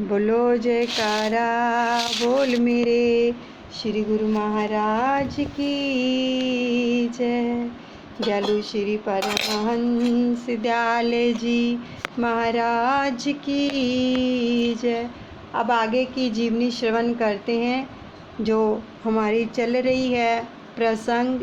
बोलो जयकारा बोल मेरे श्री गुरु महाराज की जय। जालू श्री परमहंस दयाल जी महाराज की जय। अब आगे की जीवनी श्रवण करते हैं जो हमारी चल रही है। प्रसंग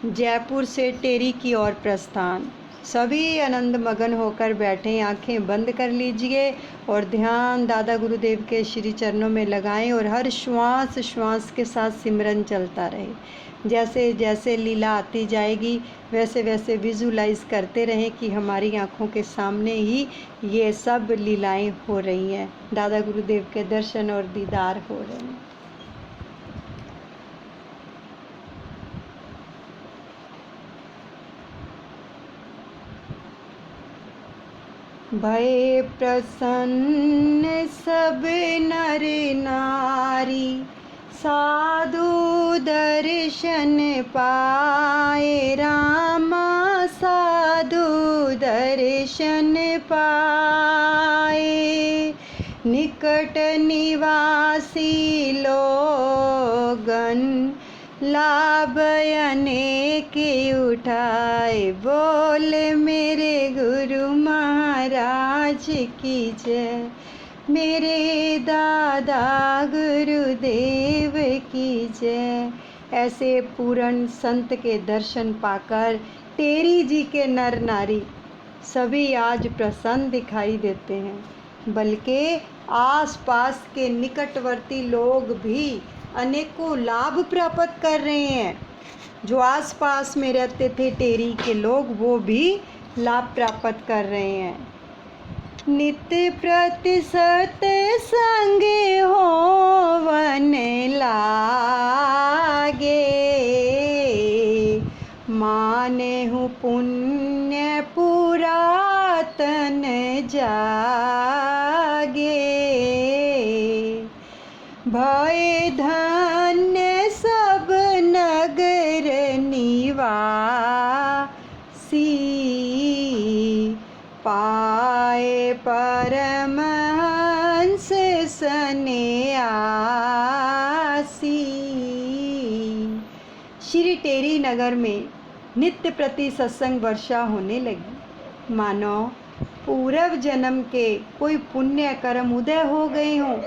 जयपुर से टेरी की ओर प्रस्थान। सभी आनंद मगन होकर बैठे, आंखें बंद कर लीजिए और ध्यान दादा गुरुदेव के श्री चरणों में लगाएं और हर श्वास श्वास के साथ सिमरन चलता रहे। जैसे जैसे लीला आती जाएगी वैसे वैसे विजुलाइज करते रहें कि हमारी आंखों के सामने ही ये सब लीलाएं हो रही हैं, दादा गुरुदेव के दर्शन और दीदार हो रहे हैं। भय प्रसन्न सब नर नारी, साधु दर्शन पाए रामा, साधु दर्शन पाए। निकट निवासी लोगन लाभ अनेक उठाए, बोल मेरे गुरु महाराज की जय, मेरे दादा गुरुदेव की जय। ऐसे पूर्ण संत के दर्शन पाकर टेरी जी के नर नारी सभी आज प्रसन्न दिखाई देते हैं, बल्कि आसपास के निकटवर्ती लोग भी अनेकों लाभ प्राप्त कर रहे हैं। जो आसपास में रहते थे टेरी के लोग, वो भी लाभ प्राप्त कर रहे हैं। नित्य प्रति सत्संग होवन लागे, माने हूँ पुण्य पुरातन जागे। भय धन्य सब नगर निवासी, पाए परमहंस सन्यासी। श्री टेरी नगर में नित्य प्रति सत्संग वर्षा होने लगी, मानो पूर्व जन्म के कोई पुण्य कर्म उदय हो गए हों,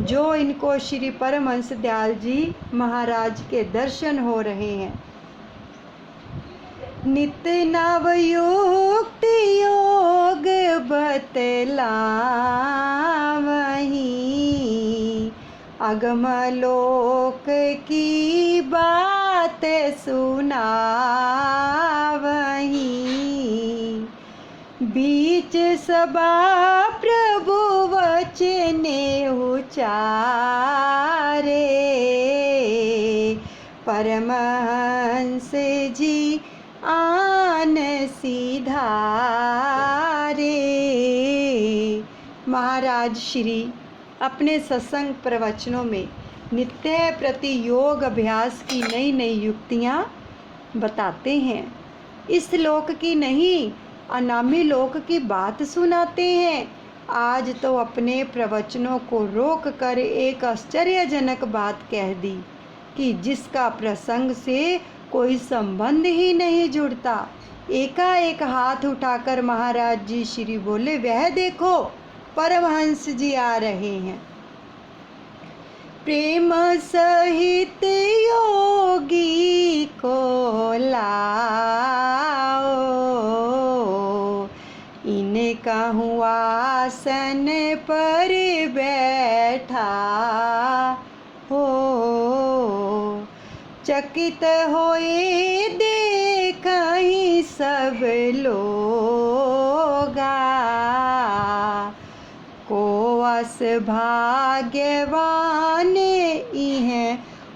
जो इनको श्री परमहंस दयाल जी महाराज के दर्शन हो रहे हैं। नित्य नवयुक्त योग बतलावहीं, अगम लोक की बात सुनावहीं। बीच सभा प्रभु वचन उचारे, परमहंस जी आन सिधारे। महाराज श्री अपने सत्संग प्रवचनों में नित्य प्रति योग अभ्यास की नई नई युक्तियाँ बताते हैं। इस लोक की नहीं, अनामी लोक की बात सुनाते हैं। आज तो अपने प्रवचनों को रोक कर एक आश्चर्यजनक बात कह दी कि जिसका प्रसंग से कोई संबंध ही नहीं जुड़ता। एकाएक हाथ उठाकर महाराज जी श्री बोले, वह देखो परमहंस जी आ रहे हैं। प्रेम सहित योगी को लाओ, इनका हूँ आसन पर बैठा हो। चकित होए देखहि सब लोगा, को अस भाग्यवान इह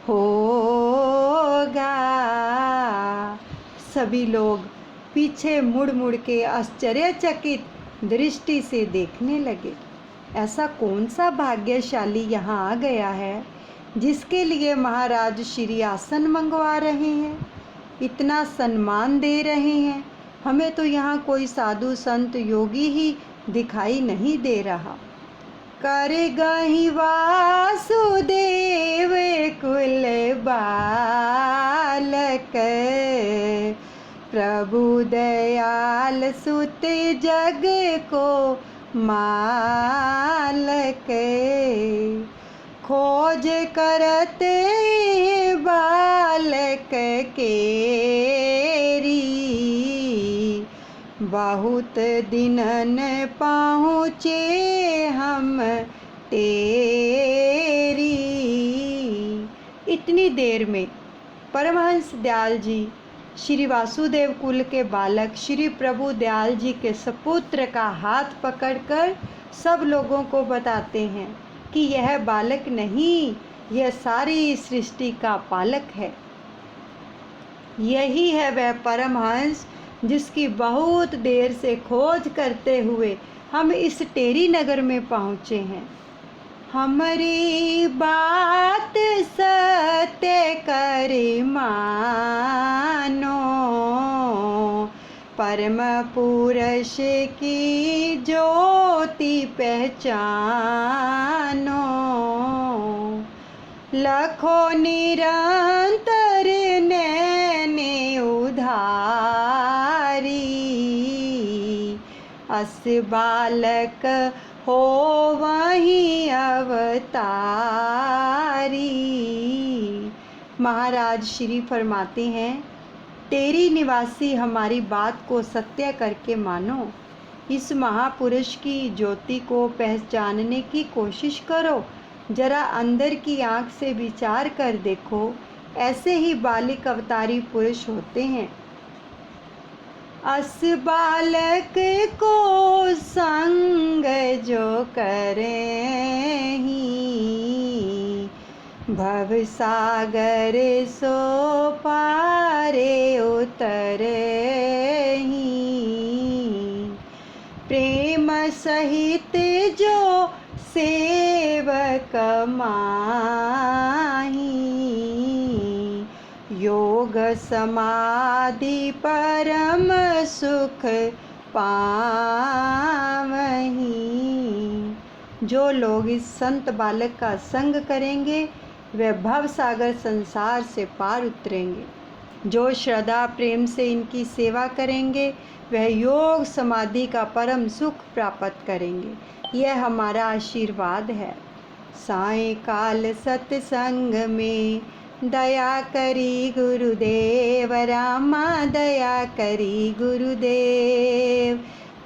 होगा। सभी लोग पीछे मुड़ मुड़ के आश्चर्यचकित दृष्टि से देखने लगे। ऐसा कौन सा भाग्यशाली यहाँ आ गया है जिसके लिए महाराज श्री आसन मंगवा रहे हैं, इतना सम्मान दे रहे हैं। हमें तो यहाँ कोई साधु संत योगी ही दिखाई नहीं दे रहा। कर गहि वासुदेव कुल बालक, प्रभु दयाल सुत जग को मालक। खोज करते बालक केरी, बहुत दिनन पहुँचे हम तेरी। इतनी देर में परमहंस दयाल जी श्री वासुदेव कुल के बालक श्री प्रभु दयाल जी के सपुत्र का हाथ पकड़कर सब लोगों को बताते हैं कि यह बालक नहीं, यह सारी सृष्टि का पालक है। यही है वह परमहंस जिसकी बहुत देर से खोज करते हुए हम इस टेरी नगर में पहुँचे हैं। हमारी बात सत्य कर मानो, परम पुरुष की ज्योति पहचानो। लखों निरंतर नैने उधारी, अस बालक हो वहीं अवतारी। महाराज श्री फरमाते हैं, तेरी निवासी हमारी बात को सत्य करके मानो, इस महापुरुष की ज्योति को पहचानने की कोशिश करो। जरा अंदर की आँख से विचार कर देखो, ऐसे ही बालिक अवतारी पुरुष होते हैं। अस बालक को संग जो करें, भव सागर सो पारे उतरे। प्रेम सहित जो सेवक माही, योग समाधि परम सुख पावहीं। जो लोग इस संत बालक का संग करेंगे वे भव सागर संसार से पार उतरेंगे। जो श्रद्धा प्रेम से इनकी सेवा करेंगे वह योग समाधि का परम सुख प्राप्त करेंगे। यह हमारा आशीर्वाद है। सायंकाल सत्संग में दया करी गुरुदेव, रामा दया करी गुरुदेव।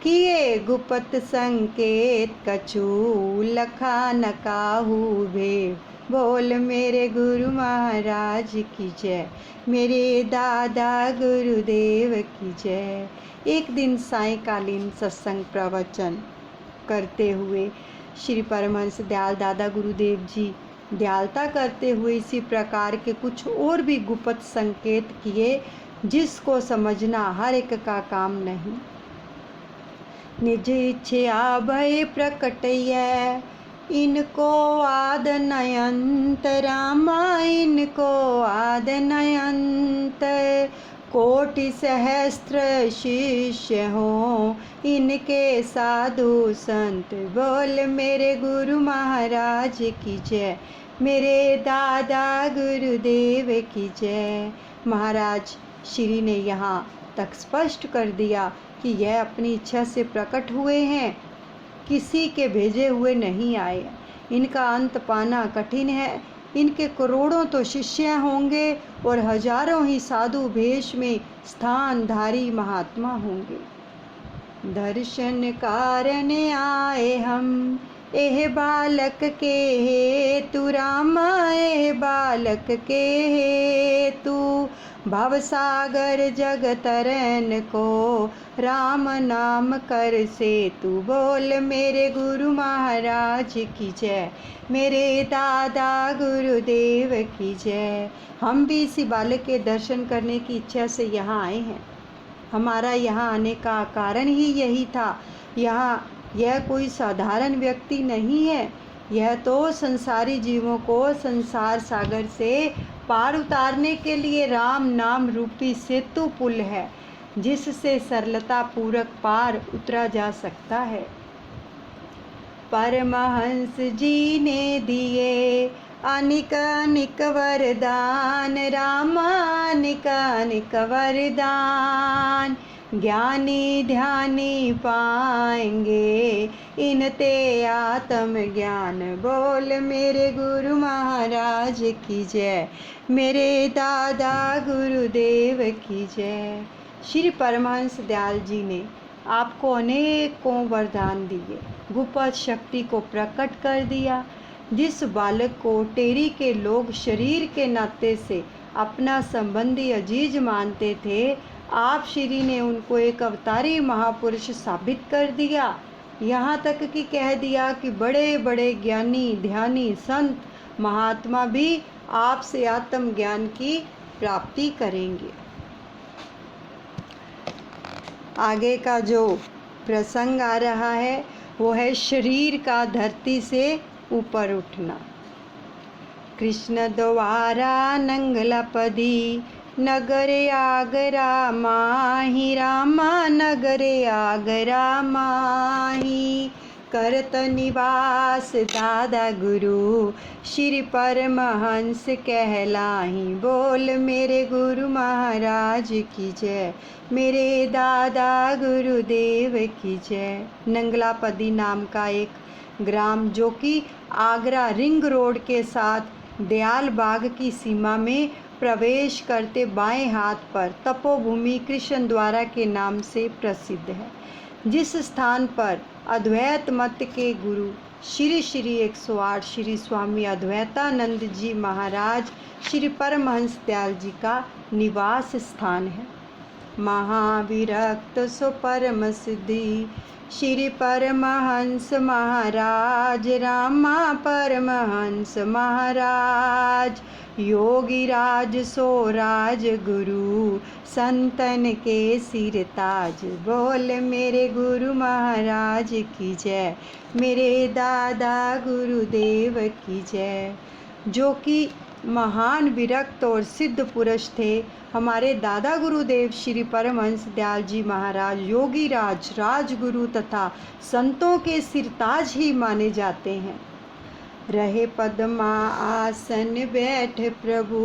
किए गुप्त संकेत कछु लखा न काहू भेव। बोल मेरे गुरु महाराज की जय, मेरे दादा गुरुदेव की जय। एक दिन सायंकालीन सत्संग प्रवचन करते हुए श्री परमहंस दयाल दादा गुरुदेव जी दयालता करते हुए इसी प्रकार के कुछ और भी गुप्त संकेत किए जिसको समझना हर एक का काम नहीं। निज इच्छा भय प्रकटय इनको आद नयंत, रामा इनको आद नयंत। कोटि सहस्त्र शिष्य हो इनके साधु संत। बोल मेरे गुरु महाराज की जय, मेरे दादा गुरुदेव की जय। महाराज श्री ने यहाँ तक स्पष्ट कर दिया कि यह अपनी इच्छा से प्रकट हुए हैं, किसी के भेजे हुए नहीं आए। इनका अंत पाना कठिन है। इनके करोड़ों तो शिष्य होंगे और हजारों ही साधु भेष में स्थानधारी महात्मा होंगे। दर्शन कारण आए हम एह बालक के हेतु, रामा एह बालक के हेतु। भव सागर जग तरन को राम नाम कर सेतु। बोल मेरे गुरु महाराज की जय, मेरे दादा गुरुदेव की जय। हम भी इसी बालक के दर्शन करने की इच्छा से यहाँ आए हैं। हमारा यहाँ आने का कारण ही यही था। यह कोई साधारण व्यक्ति नहीं है, यह तो संसारी जीवों को संसार सागर से पार उतारने के लिए राम नाम रूपी सेतु पुल है, जिससे सरलता पूर्वक पार उतरा जा सकता है। परमहंस जी ने दिए अनिक अनिक वरदान, रामा अनिक अनिक वरदान। ज्ञानी ध्यानी पाएंगे इनते आत्म ज्ञान, बोल मेरे गुरु महाराज की जय, मेरे दादा गुरुदेव की जय। श्री परमहंस दयाल जी ने आपको अनेकों वरदान दिए, गुप्त शक्ति को प्रकट कर दिया। जिस बालक को टेरी के लोग शरीर के नाते से अपना संबंधी अजीज मानते थे, आप श्री ने उनको एक अवतारी महापुरुष साबित कर दिया। यहाँ तक कि कह दिया कि बड़े बड़े ज्ञानी ध्यानी संत महात्मा भी आपसे आत्म ज्ञान की प्राप्ति करेंगे। आगे का जो प्रसंग आ रहा है वो है शरीर का धरती से ऊपर उठना। कृष्ण द्वारा नंगलापदी नगर आगरा माही, रामा नगर आगरा माही। करत निवास दादा गुरु श्री परमहंस कहलाही, बोल मेरे गुरु महाराज की जय, मेरे दादा गुरुदेव की जय। नंगलापदी नाम का एक ग्राम जो कि आगरा रिंग रोड के साथ दयाल बाग की सीमा में प्रवेश करते बाएं हाथ पर तपोभूमि कृष्ण द्वारा के नाम से प्रसिद्ध है। जिस स्थान पर अद्वैत मत के गुरु श्री श्री 108 श्री स्वामी अद्वैतानंद जी महाराज श्री परमहंस दयाल जी का निवास स्थान है। महाविरक्त सो परम सिद्धि श्री परमहंस महाराज, रामा परमहंस महाराज। योगी राज सो राज गुरु संतन के सिर ताज, बोल मेरे गुरु महाराज की जय, मेरे दादा गुरुदेव की जय। जो कि महान विरक्त और सिद्ध पुरुष थे, हमारे दादा गुरुदेव श्री परमहंस दयाल जी महाराज योगी राज राजगुरु तथा संतों के सिरताज ही माने जाते हैं। रहे पद्मा आसन बैठ प्रभु,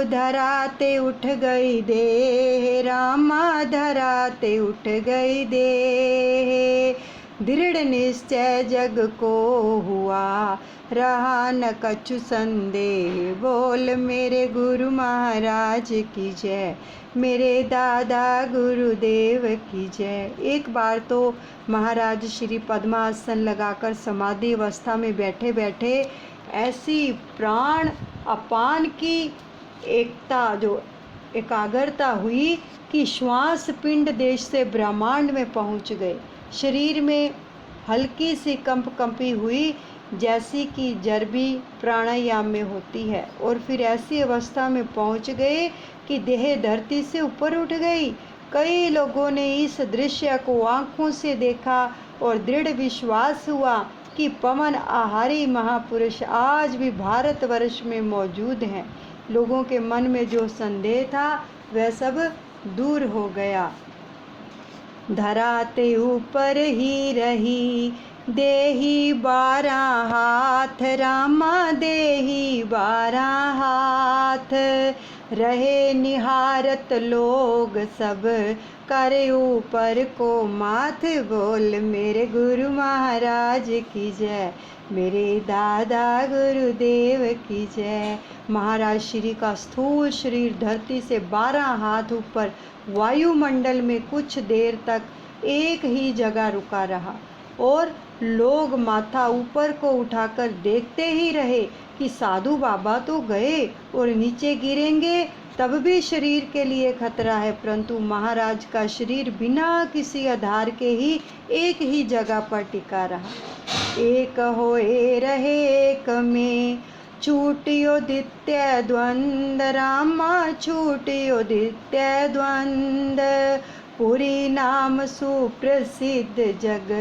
धराते उठ गई देह, रामा धराते उठ गई देह। दृढ़ निश्चय जग को हुआ, रहा न कछु संदेह, बोल मेरे गुरु महाराज की जय, मेरे दादा गुरुदेव की जय। एक बार तो महाराज श्री पद्मासन लगाकर समाधि अवस्था में बैठे बैठे ऐसी प्राण अपान की एकता जो एकाग्रता हुई कि श्वास पिंड देश से ब्रह्मांड में पहुंच गए। शरीर में हल्की सी कंपी हुई जैसी कि जरबी प्राणायाम में होती है, और फिर ऐसी अवस्था में पहुंच गए कि देह धरती से ऊपर उठ गई। कई लोगों ने इस दृश्य को आंखों से देखा और दृढ़ विश्वास हुआ कि पवन आहारी महापुरुष आज भी भारतवर्ष में मौजूद हैं। लोगों के मन में जो संदेह था वह सब दूर हो गया। धराते ऊपर ही रही देही 12 हाथ, रामा देही 12 हाथ। रहे निहारत लोग सब, करे ऊपर को माथ, बोल मेरे गुरु महाराज की जय, मेरे दादा गुरुदेव की जय। महाराज श्री का स्थूल शरीर धरती से 12 हाथ ऊपर वायुमंडल में कुछ देर तक एक ही जगह रुका रहा और लोग माथा ऊपर को उठाकर देखते ही रहे कि साधु बाबा तो गए और नीचे गिरेंगे, तब भी शरीर के लिए खतरा है, परंतु महाराज का शरीर बिना किसी आधार के ही एक ही जगह पर टिका रहा। एक होए रहे एक में, छूटियो दित्य द्वंद, रामा छूटियो दित्य द्वंद। पुरी नाम सुप्रसिद्ध जग,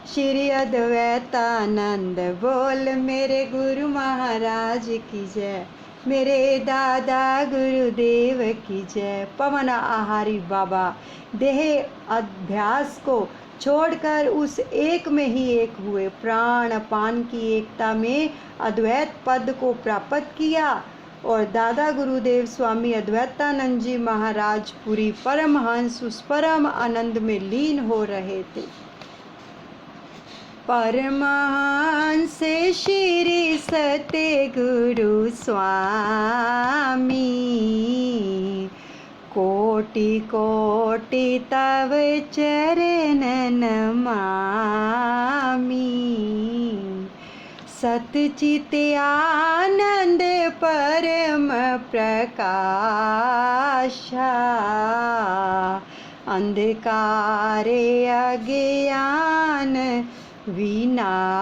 श्री अद्वैतानंद, बोल मेरे गुरु महाराज की जय, मेरे दादा गुरुदेव की जय। पवन आहारी बाबा देह अभ्यास को छोड़कर उस एक में ही एक हुए। प्राण अपान की एकता में अद्वैत पद को प्राप्त किया और दादा गुरुदेव स्वामी अद्वैतानंद जी महाराज पूरी परमहंस उस परम आनंद में लीन हो रहे थे। परमहंस श्री सत्य गुरु स्वामी, कोटि कोटि तव चरण नमामि। सतचित आनंद परम प्रकाशा, अंधकार अज्ञान विनाशा।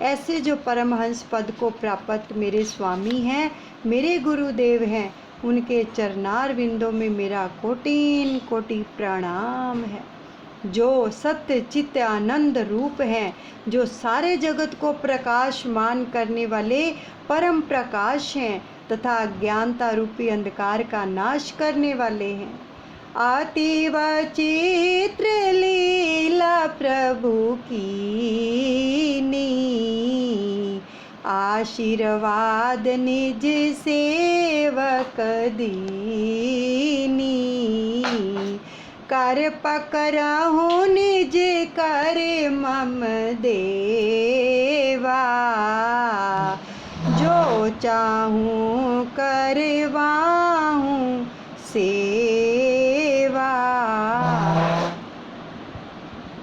ऐसे जो परमहंस पद को प्राप्त मेरे स्वामी हैं, मेरे गुरुदेव हैं, उनके चरणार विंदों में मेरा कोटिन कोटि प्रणाम है। जो सत्य चित्त आनंद रूप हैं, जो सारे जगत को प्रकाशमान करने वाले परम प्रकाश हैं तथा अज्ञानता रूपी अंधकार का नाश करने वाले हैं। अतीव चित्र लीला प्रभु कीनी, आशीर्वाद निज सेवक दीनी। कर पकड़हूँ निज कर मम देवा, जो चाहूँ करवाहूँ सेवा।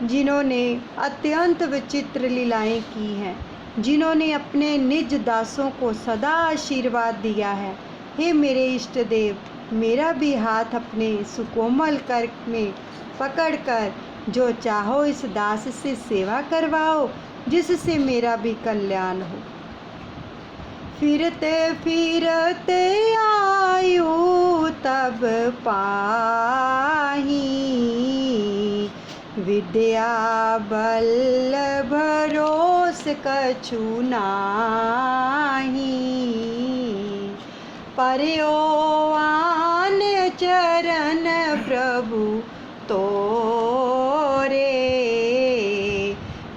जिन्होंने अत्यंत विचित्र लीलाएं की हैं, जिन्होंने अपने निज दासों को सदा आशीर्वाद दिया है, हे मेरे इष्ट देव, मेरा भी हाथ अपने सुकोमल कर में पकड़कर जो चाहो इस दास से सेवा करवाओ, जिससे मेरा भी कल्याण हो। फिरते फिरते आयु तब पाही, विद्या बल भरोस कछु नाही। पर्यो आन चरण प्रभु तोरे,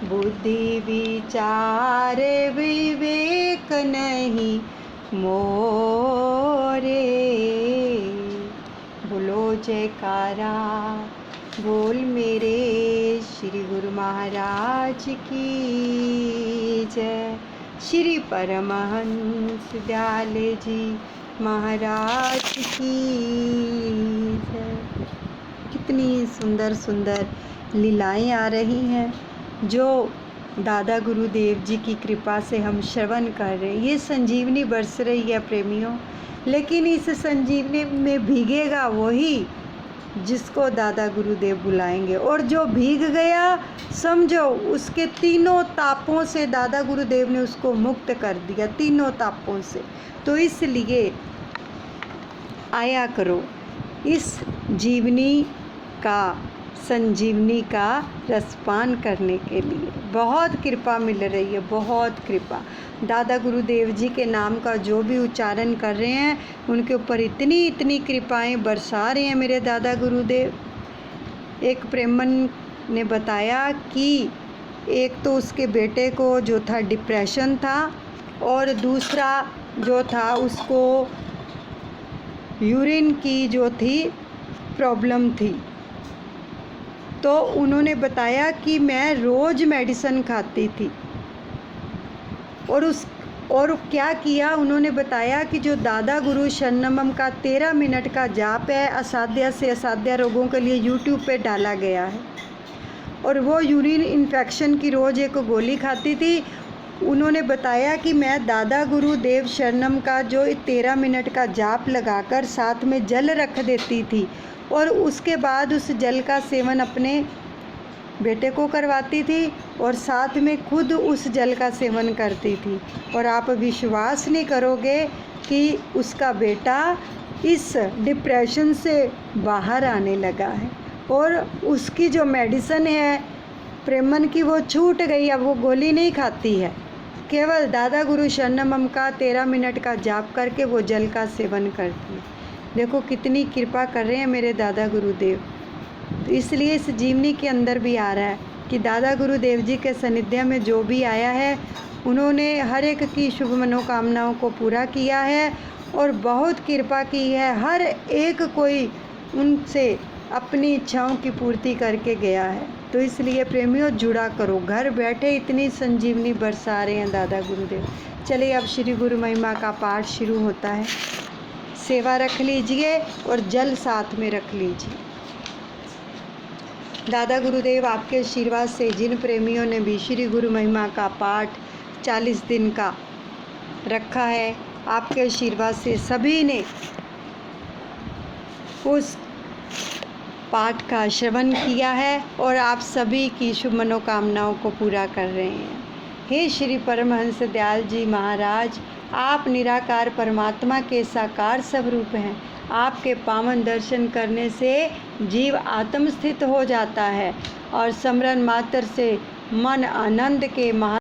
बुद्धि विचार विवेक नहीं मोरे। बोलो जयकारा बोल मेरे श्री गुरु महाराज की जय। श्री परमहंस दयाले जी महाराज की जय। कितनी सुंदर सुंदर लीलाएं आ रही हैं जो दादा गुरुदेव जी की कृपा से हम श्रवण कर रहे हैं। ये संजीवनी बरस रही है प्रेमियों, लेकिन इस संजीवनी में भीगेगा वही जिसको दादा गुरुदेव बुलाएंगे। और जो भीग गया समझो उसके तीनों तापों से दादा गुरुदेव ने उसको मुक्त कर दिया, तीनों तापों से। तो इसलिए आया करो इस जीवनी का, संजीवनी का रसपान करने के लिए। बहुत कृपा मिल रही है, बहुत कृपा। दादा गुरुदेव जी के नाम का जो भी उच्चारण कर रहे हैं उनके ऊपर इतनी इतनी कृपाएं बरसा रहे हैं मेरे दादा गुरुदेव। एक प्रेमन ने बताया कि एक तो उसके बेटे को जो था डिप्रेशन था, और दूसरा जो था उसको यूरिन की जो थी प्रॉब्लम थी। तो उन्होंने बताया कि मैं रोज़ मेडिसिन खाती थी, और क्या किया उन्होंने बताया कि जो दादा गुरु शरणमम का 13 मिनट का जाप है, असाध्य से असाध्य रोगों के लिए यूट्यूब पे डाला गया है, और वो यूरिन इन्फेक्शन की रोज़ एक गोली खाती थी। उन्होंने बताया कि मैं दादा गुरुदेव शरणम का जो 13 मिनट का जाप लगाकर साथ में जल रख देती थी, और उसके बाद उस जल का सेवन अपने बेटे को करवाती थी और साथ में खुद उस जल का सेवन करती थी। और आप विश्वास नहीं करोगे कि उसका बेटा इस डिप्रेशन से बाहर आने लगा है, और उसकी जो मेडिसिन है प्रेमन की वो छूट गई। अब वो गोली नहीं खाती है, केवल दादा गुरु शरणमम का 13 मिनट का जाप करके वो जल का सेवन करती है। देखो कितनी कृपा कर रहे हैं मेरे दादा गुरुदेव। तो इसलिए इस जीवनी के अंदर भी आ रहा है कि दादा गुरुदेव जी के सानिध्य में जो भी आया है उन्होंने हर एक की शुभ मनोकामनाओं को पूरा किया है और बहुत कृपा की है। हर एक कोई उनसे अपनी इच्छाओं की पूर्ति करके गया है। तो इसलिए प्रेमियों जुड़ा करो, घर बैठे इतनी संजीवनी बरसा रहे हैं दादा गुरुदेव। चलिए अब श्री गुरु महिमा का पाठ शुरू होता है। सेवा रख लीजिए और जल साथ में रख लीजिए। दादा गुरुदेव आपके आशीर्वाद से जिन प्रेमियों ने भी श्री गुरु महिमा का पाठ 40 दिन का रखा है, आपके आशीर्वाद से सभी ने उस पाठ का श्रवण किया है और आप सभी की शुभ मनोकामनाओं को पूरा कर रहे हैं। हे श्री परमहंस दयाल जी महाराज, आप निराकार परमात्मा के साकार स्वरूप हैं। आपके पावन दर्शन करने से जीव आत्मस्थित हो जाता है और स्मरण मात्र से मन आनंद के महा